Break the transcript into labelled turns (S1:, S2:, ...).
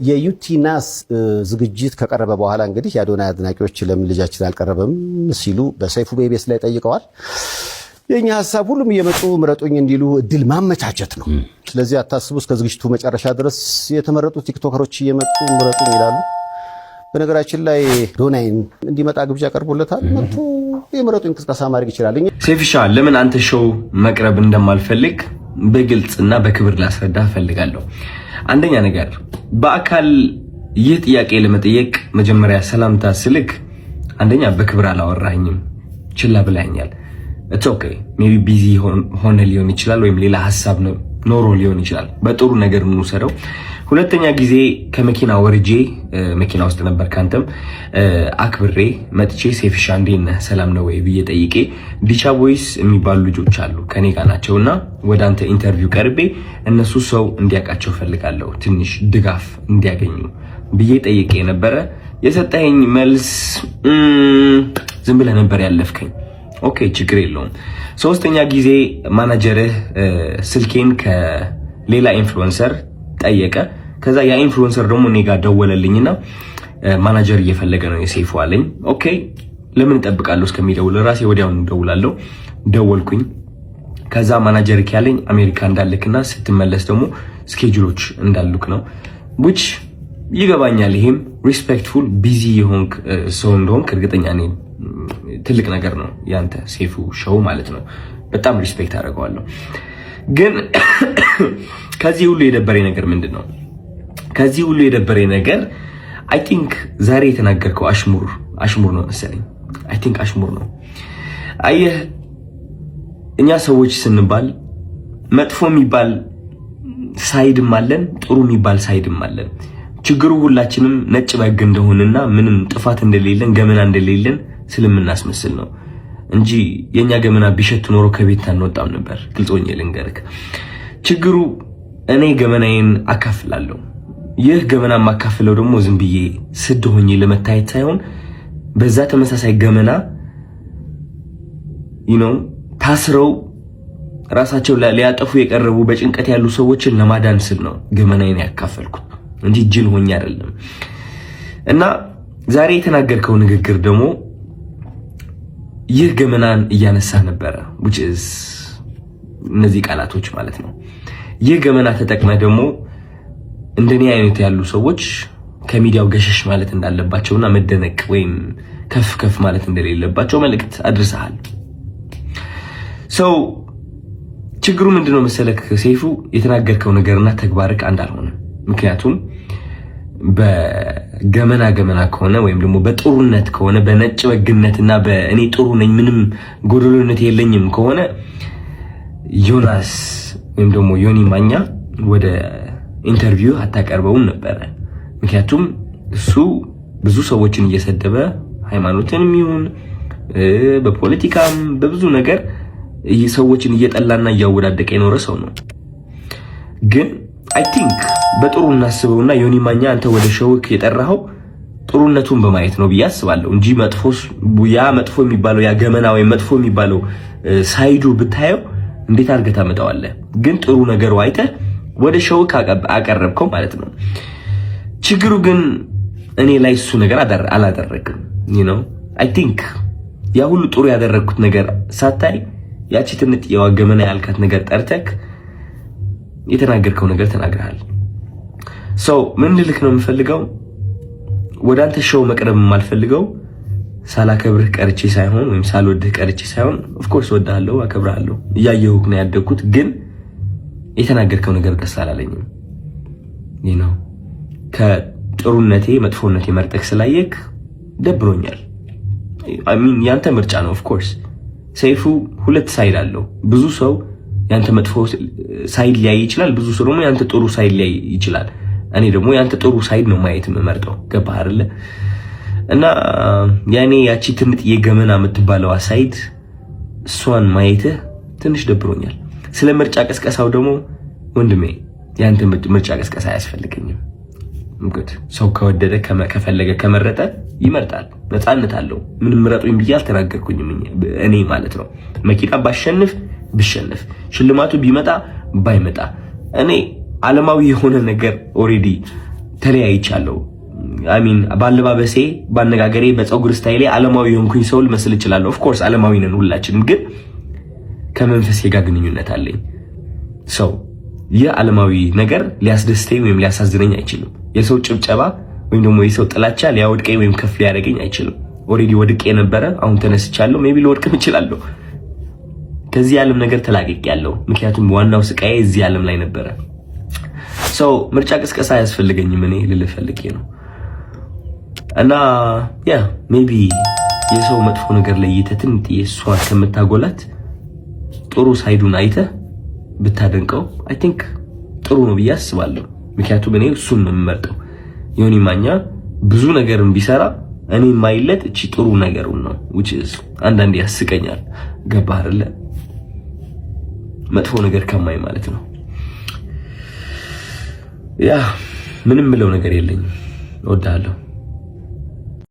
S1: የዩቲናስ ዝግጅት ከቀረበ በኋላ እንግዲህ የአዶናይ አድናቂዎች ለምን ልጃችን አልቀረበም ሲሉ በሰይፉ ቤቤስ ላይ ጠይቀዋል። የኛ ሐሳብ ሁሉም እየመጡ ምረጡኝ እንዲሉ እድል ማመቻቸት ነው። ስለዚህ አታስቡ፣ እስከ ዝግጅቱ መጨረሻ ድረስ የተመረጡ ቲክቶከሮች እየመጡ ምረጡኝ ይላሉ። በነገራችን ላይ አዶናይን እንዲመጣ ግብዣ ቀርቦለታል። መጥቶ የምረጡኝ ቅስቀሳ ማድረግ ይችላል።
S2: ሴፍሻ ለምን አንተ ሾው መቅረብ እንደማልፈልግ በግልጽና በክብር ላስረዳ ፈልጋለሁ። አንደኛ ነገር በአካል ይህ ጥያቄ ለመጠየቅ መጀመሪያ ሰላምታ ስልክ አንደኛ በክብር አላወራኝም፣ ችላ ብላኛል። ኢትስ ኦኬ ሜቢ ቢዚ ሆነ ሊሆን ይችላል፣ ወይም ሌላ ሐሳብ ኖሮ ሊሆን ይችላል። በጥሩ ነገር እንውሰደው። ሁለተኛ ጊዜ ከመኪና ወርጄ መኪና ውስጥ ነበር ካንተም አክብሬ መጥቼ ሴፍሻ እንዴት ነህ ሰላም ነው ወይ ብዬ ጠይቄ ዲቻ ቦይስ የሚባሉ ልጆች አሉ ከኔ ጋር ናቸውና ወደ አንተ ኢንተርቪው ቀርቤ እነሱ ሰው እንዲያውቃቸው ፈልጋለሁ ትንሽ ድጋፍ እንዲያገኙ ብዬ ጠይቄ ነበረ። የሰጠኸኝ መልስ ዝም ብለህ ነበር ያለፍከኝ። ኦኬ ችግር የለውም። ሶስተኛ ጊዜ ማናጀርህ ስልኬን ከሌላ ኢንፍሉዌንሰር ጠየቀ። ከዛ ያ ኢንፍሉዌንሰር ደግሞ እኔ ጋር ደወለልኝና ማናጀር እየፈለገ ነው የሴፉ አለኝ። ኦኬ ለምን እጠብቃለሁ እስከሚደውል ራሴ ወዲያውኑ ደውላለሁ። ደወልኩኝ። ከዛ ማናጀር ያለኝ አሜሪካ እንዳልክና ስትመለስ ደግሞ ስኬጁሎች እንዳሉክ ነው። which ይገባኛል። ይሄም ሪስፔክትፉል ቢዚ የሆንክ ሰው እንደሆንክ እርግጠኛ ነኝ። ትልቅ ነገር ነው ያንተ ሴፉ ሾው ማለት ነው። በጣም ሪስፔክት አደርገዋለሁ። ግን ከዚህ ሁሉ የደበረኝ ነገር ምንድነው? ከዚህ ሁሉ የደበረኝ ነገር አይ ቲንክ ዛሬ የተናገርከው አሽሙር ነው መሰለኝ። አይ ቲንክ አሽሙር ነው። አየህ እኛ ሰዎች ስንባል መጥፎ የሚባል ሳይድም አለን፣ ጥሩ የሚባል ሳይድም አለን። ችግሩ ሁላችንም ነጭ በግ እንደሆነና ምንም ጥፋት እንደሌለን ገመና እንደሌለን ስለምናስመስል ነው እንጂ የኛ ገመና ቢሸት ኖሮ ከቤት አንወጣም ነበር። ግልጾኝ ልንገርክ፣ ችግሩ እኔ ገመናዬን አካፍላለሁ። ይህ ገመና ማካፍለው ደግሞ ዝም ብዬ ስድ ሆኜ ለመታየት ሳይሆን በዛ ተመሳሳይ ገመና ታስረው ራሳቸው ሊያጠፉ የቀረቡ በጭንቀት ያሉ ሰዎችን ለማዳን ስል ነው ገመናዬን ያካፈልኩት እንጂ ጅል ሆኜ አይደለም። እና ዛሬ የተናገርከው ንግግር ደግሞ ይህ ገመናን እያነሳ ነበረ which is እነዚህ ቃላቶች ማለት ነው። ይህ ገመና ተጠቅመህ ደግሞ እንደኔ አይነት ያሉ ሰዎች ከሚዲያው ገሸሽ ማለት እንዳለባቸውና መደነቅ ወይም ከፍ ማለት እንደሌለባቸው መልእክት አድርሰሃል። ችግሩ ምንድነው መሰለክ ሴፉ፣ የተናገርከው ነገርና ተግባርክ አንድ አልሆነም። ምክንያቱም በገመና ከሆነ ወይም ደግሞ በጥሩነት ከሆነ በነጭ በግነትና በእኔ ጥሩ ነኝ ምንም ጎደሎነት የለኝም ከሆነ ዮናስ ወይም ደግሞ ዮኒ ማኛ ወደ ኢንተርቪው አታቀርበውም ነበር። ምክንያቱም እሱ ብዙ ሰዎችን እየሰደበ ሃይማኖትንም ይሁን በፖለቲካም በብዙ ነገር ሰዎችን እየጠላና እያወዳደቀ የኖረ ሰው ነው። ግን አይ ቲንክ በጥሩ እናስበውና ዮኒ ማኛ አንተ ወደ ሾውክ የጠራኸው ጥሩነቱን በማየት ነው ብዬ አስባለሁ እንጂ መጥፎ የሚባለው ያ ገመና ወይ መጥፎ የሚባለው ሳይዱ ብታየው እንዴት አድርገህ ታመጣዋለህ? ግን ጥሩ ነገሩ አይተህ ወደ ሾውክ አቀረብከው ማለት ነው። ችግሩ ግን እኔ ላይ እሱ ነገር አላደረግም። አይ ቲንክ ያ ሁሉ ጥሩ ያደረግኩት ነገር ሳታይ ያቺ ትንጥ የዋገመና ያልካት ነገር ጠርተክ የተናገርከው ነገር ተናግረሃል። ምን ልልክ ነው የምፈልገው፣ ወደ አንተ ሾው መቅረብ የማልፈልገው ሳላከብርህ ቀርቼ ሳይሆን ወይም ሳልወድህ ቀርቼ ሳይሆን ኦፍ ኮርስ ወድሃለሁ፣ አከብርሃለሁ፣ እያየሁህ ነው ያደግኩት። ግን የተናገርከው ነገር ደስ አላለኝም። ከጥሩነቴ መጥፎነቴ መርጠክ ስላየክ ደብሮኛል። ያንተ ምርጫ ነው። ኦፍ ኮርስ ሰይፉ ሁለት ሳይድ አለው። ብዙ ሰው ያንተ መጥፎ ሳይድ ሊያይ ይችላል፣ ብዙ ሰው ደግሞ ያንተ ጥሩ ሳይድ ሊያይ ይችላል። እኔ ደግሞ ያንተ ጥሩ ሳይድ ነው ማየት የምመርጠው። ገባህ አይደለ? እና ያኔ ያቺ ትንጥ የገመና የምትባለው ሳይድ እሷን ማየትህ ትንሽ ደብሮኛል። ስለ ምርጫ ቀስቀሳው ደግሞ ወንድሜ ያንተ ምርጫ ቀስቀሳ አያስፈልገኝም። ሰው ከወደደ ከፈለገ ከመረጠ ይመርጣል፣ ነፃነት አለው። ምንም ምረጡኝ ብዬ አልተናገርኩኝም እኔ ማለት ነው። መኪና ብሸነፍ ሽልማቱ ቢመጣ ባይመጣ እኔ ዓለማዊ የሆነ ነገር ኦሬዲ ተለያይቻለሁ። አሚን ባለባበሴ፣ ባነጋገሬ፣ በፀጉር ስታይሌ ዓለማዊ የሆንኩኝ ሰው ልመስል እችላለሁ። ኦፍ ኮርስ ዓለማዊ ነን ሁላችንም፣ ግን ከመንፈሴ ጋር ግንኙነት አለኝ። ሰው ይህ ዓለማዊ ነገር ሊያስደስተኝ ወይም ሊያሳዝነኝ አይችልም። የሰው ጭብጨባ ወይም ደግሞ የሰው ጥላቻ ሊያወድቀኝ ወይም ከፍ ሊያደርገኝ አይችልም። ኦሬዲ ወድቄ ነበረ፣ አሁን ተነስቻለሁ። ሜቢ ልወድቅም እችላለሁ። ከዚህ ዓለም ነገር ተላቅቄያለሁ። ምክንያቱም ዋናው ስቃዬ እዚህ ዓለም ላይ ነበረ። ሰው ምርጫ ቅስቀሳ አያስፈልገኝም። እኔ ልልህ ፈልጌ ነው። እና ያ ሜቢ የሰው መጥፎ ነገር ለይተህ ትንጥዬ እሷን ከምታጎላት ጥሩ ሳይዱን አይተህ ብታደንቀው አይ ቲንክ ጥሩ ነው ብዬ አስባለሁ። ምክንያቱም እኔ እሱን ነው የምመርጠው። ዮኒ ማኛ ብዙ ነገርን ቢሰራ እኔ የማይለት እቺ ጥሩ ነገሩን ነው which is አንዳንዴ ያስቀኛል። ገባህ አይደለ? መጥፎ ነገር ከማይ ማለት ነው። ያ ምንም ምለው ነገር የለኝም። እወዳለሁ።